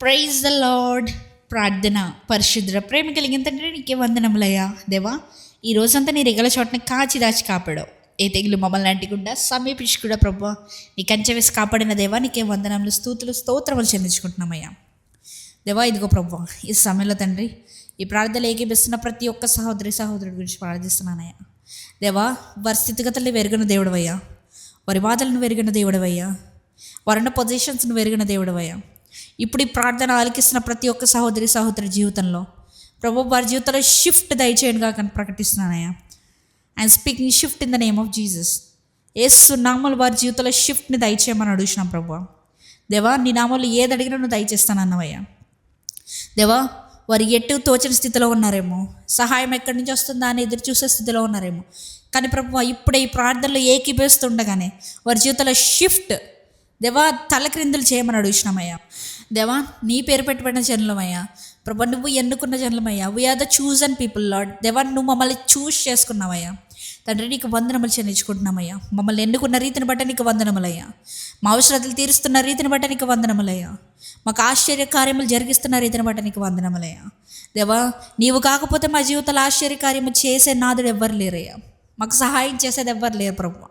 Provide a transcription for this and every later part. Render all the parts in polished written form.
Praise the lord. ప్రార్థన. పరిశుద్ర ప్రేమ కలిగిన తండ్రి, నీకే వందనములయ్యా. దేవా, ఈ రోజంతా నీ రెగల చోటని కాచి దాచి కాపాడావు. ఏ తెగులు మమ్మల్ని అంటికుండా సమీపించి కూడా ప్రభా నీ కంచె వేసి కాపాడిన దేవా, నీకే వందనములు, స్తోత్రులు చెల్లించుకుంటున్నామయ్యా. దేవా, ఇదిగో ప్రభా, ఈ సమయంలో తండ్రి ఈ ప్రార్థనలు ఏకీపిస్తున్న ప్రతి ఒక్క సహోదరుడి గురించి ప్రార్థిస్తున్నానయ్యా. దేవా, వారి స్థితిగతుల్ని వెరిగిన దేవుడవయ్యా, వారి బాధలను వెరిగిన దేవుడవయ్యా, వారున్న పొజిషన్స్ను వెరిగిన దేవుడవయ్యా. ఇప్పుడు ఈ ప్రార్థన ఆలకిస్తున్న ప్రతి ఒక్క సహోదరి జీవితంలో ప్రభు వారి జీవితంలో షిఫ్ట్ దయచేయనుగా ప్రకటిస్తున్నానయ్యా. And speaking shift in the name of Jesus. యేసు నామములు వారి జీవితంలో షిఫ్ట్ని దయచేయమని అడుగుతున్నాం ప్రభు. దేవా, నీ నామములు ఏది అడిగినా నువ్వు దయచేస్తానన్నవయ్యా. దేవా, వారు ఎటు తోచని స్థితిలో ఉన్నారేమో, సహాయం ఎక్కడి నుంచి వస్తుందా అని ఎదురు చూసే స్థితిలో ఉన్నారేమో. కానీ ప్రభు ఇప్పుడే ఈ ప్రార్థనలో ఏకీభవిస్తుండగానే వారి జీవితంలో షిఫ్ట్ దేవా తలక్రిందులు చేయమని అడుగుతున్నామయ్యా. దేవా, నీ పేరు పెట్టబడిన జనులమయ్యా. ప్రభా, నువ్వు ఎన్నుకున్న జనులమయ్యా. We are the chosen people Lord. దేవా, నువ్వు మమ్మల్ని చూస్ చేసుకున్నావయ్యా. తండ్రి, నీకు వందనములు చెల్లించుకుంటున్నామయ్యా. మమ్మల్ని ఎన్నుకున్న రీతిని బట్టి నీకు వందనములయ్యా. మా అవసరాలు తీరుస్తున్న రీతిని బట్టి నీకు వందనములయ్యా. మాకు ఆశ్చర్య కార్యములు జరిగిస్తున్న రీతిని బట్టి నీకు వందనములయ్యా. దేవా, నీవు కాకపోతే మా జీవితంలో ఆశ్చర్య కార్యము చేసే నాదుడు ఎవ్వరు లేరయ్యా. మాకు సహాయం చేసేది ఎవ్వరు లేరు ప్రభు.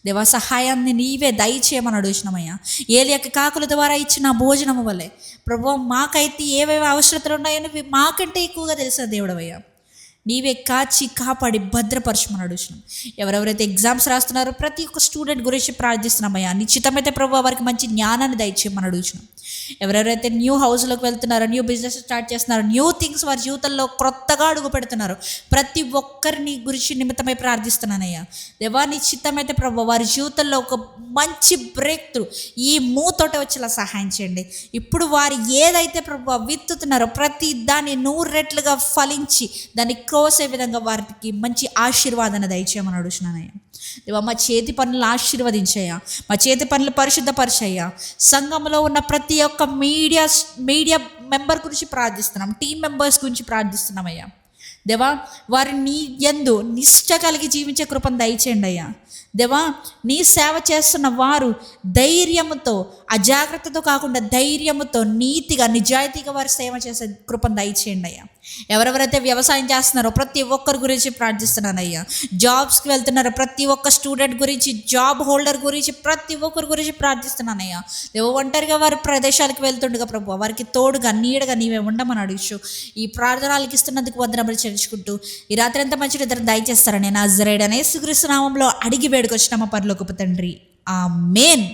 దేవా, సహాయాన్ని నీవే దయచేయమని అడుగుతున్నామయ్యా. ఏలియాకి కాకుల ద్వారా ఇచ్చిన భోజనము వల్లే ప్రభు మాకైతే ఏవేవి అవసరతలు ఉన్నాయని మాకంటే ఎక్కువగా తెలిసిన దేవుడవయ్యా. నీవే కాచి కాపాడి భద్రపరచమని అడుగుతున్నాం. ఎవరెవరైతే ఎగ్జామ్స్ రాస్తున్నారో ప్రతి ఒక్క స్టూడెంట్ గురించి ప్రార్థిస్తున్నామయ్యా. నిశ్చితమైతే ప్రభు వారికి మంచి జ్ఞానాన్ని దయచేయమని అడుగుతున్నాం. ఎవరెవరైతే న్యూ హౌస్లోకి వెళ్తున్నారో, న్యూ బిజినెస్ స్టార్ట్ చేస్తున్నారో, న్యూ థింగ్స్ వారి జీవితంలో క్రొత్తగా అడుగు పెడుతున్నారో ప్రతి ఒక్కరిని గురించి నిమిత్తమై ప్రార్థిస్తున్నానయ్యా. దేవా, నిశ్చితమైతే ప్రభు వారి జీవితంలో ఒక మంచి బ్రేక్ త్రూ ఈ మూతోట వచ్చేలా సహాయం చేయండి. ఇప్పుడు వారు ఏదైతే ప్రభు విత్తుతున్నారో ప్రతి దాన్ని 100 రెట్లుగా ఫలించి దాన్ని కోసే విధంగా వారికి మంచి ఆశీర్వాదాన్ని దయచేయమని అడుగుతున్నానయ్యా. దేవా, మా చేతి పనులు ఆశీర్వదించయ్యా. మా చేతి పనులు పరిశుద్ధపరిచయ్యా. సంఘంలో ఉన్న ప్రతి ఒక్క మీడియా మెంబర్ గురించి ప్రార్థిస్తున్నాం. టీం మెంబర్స్ గురించి ప్రార్థిస్తున్నామయ్యా. దేవా, వారిని నీ యందు నిష్ఠ కలిగి జీవించే కృపను దయచేయండి అయ్యా. దేవా, నీ సేవ చేస్తున్న వారు ధైర్యముతో, అజాగ్రత్తతో కాకుండా ధైర్యముతో, నీతిగా, నిజాయితీగా వారు సేవ చేసే కృపను దయచేయండి అయ్యా. ఎవరెవరైతే వ్యవసాయం చేస్తున్నారో ప్రతి ఒక్కరి గురించి ప్రార్థిస్తున్నానయ్యా. జాబ్స్కి వెళ్తున్నారో ప్రతి ఒక్క స్టూడెంట్ గురించి, జాబ్ హోల్డర్ గురించి, ప్రతి ఒక్కరి గురించి ప్రార్థిస్తున్నానయ్యా. దేవో, ఒంటరిగా వారి ప్రదేశాలకు వెళ్తుండగా ప్రభు వారికి తోడుగా నీడగా నీవే ఉండమని అడుగుచు ఈ ప్రార్థనలకు ఇస్తున్నందుకు వందనములు చెల్లించుకుంటూ ఈ రాత్రి ఎంత మంచి నిద్ర దయచేస్తారని నజరేయుడైన యేసుక్రీస్తు నామములో అడిగి వేడుకొచ్చినామా పరలోకపు తండ్రి. ఆమేన్.